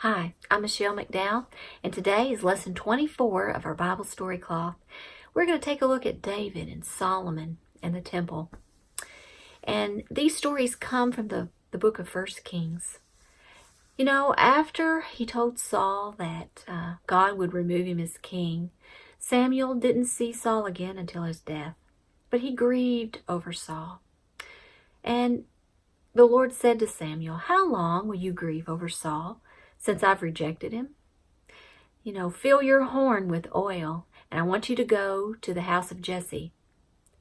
Hi, I'm Michelle McDowell, and today is lesson 24 of our Bible story cloth. We're going to take a look at David and Solomon and the temple. And these stories come from the book of 1 Kings. You know, after he told Saul that God would remove him as king, Samuel didn't see Saul again until his death, but he grieved over Saul. And the Lord said to Samuel, "How long will you grieve over Saul, since I've rejected him? You know, fill your horn with oil, and I want you to go to the house of Jesse.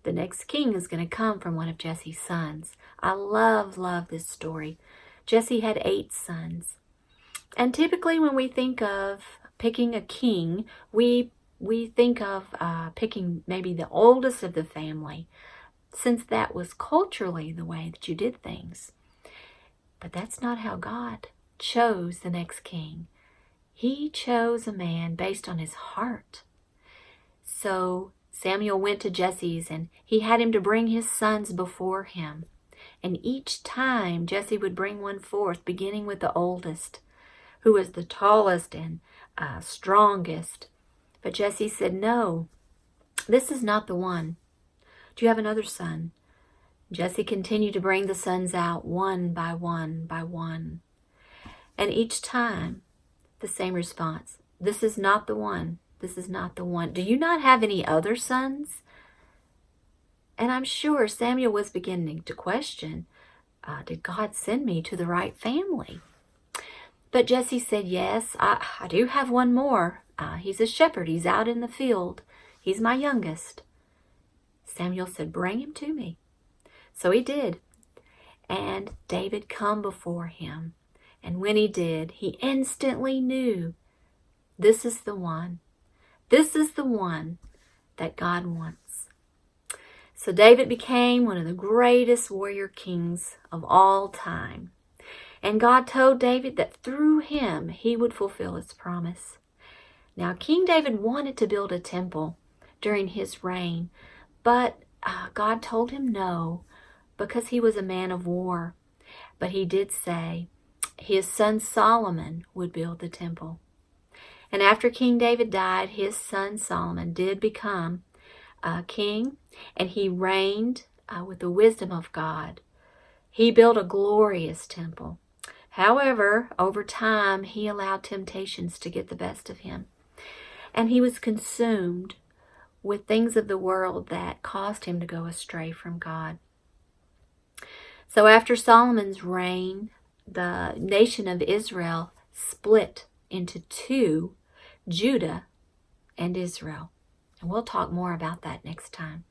The next king is going to come from one of Jesse's sons." I love this story. Jesse had 8 sons. And typically when we think of picking a king, we think of picking maybe the oldest of the family, since that was culturally the way that you did things. But that's not how God chose the next king. He chose a man based on his heart. So Samuel went to Jesse's, and he had him to bring his sons before him. And each time Jesse would bring one forth, beginning with the oldest, who was the tallest and strongest. But Jesse said, "No, this is not the one. Do you have another son?" Jesse continued to bring the sons out one by one by one. And each time, the same response: "This is not the one. This is not the one. Do you not have any other sons?" And I'm sure Samuel was beginning to question, did God send me to the right family? But Jesse said, "Yes, I do have one more. He's a shepherd. He's out in the field. He's my youngest." Samuel said, "Bring him to me." So he did. And David come before him. And when he did, he instantly knew, this is the one. This is the one that God wants. So David became one of the greatest warrior kings of all time. And God told David that through him, he would fulfill his promise. Now, King David wanted to build a temple during his reign, but God told him no, because he was a man of war. But he did say his son Solomon would build the temple. And after King David died, his son Solomon did become king, and he reigned with the wisdom of God. He built a glorious temple. However, over time, he allowed temptations to get the best of him. And he was consumed with things of the world that caused him to go astray from God. So after Solomon's reign, the nation of Israel split into 2, Judah and Israel. And we'll talk more about that next time.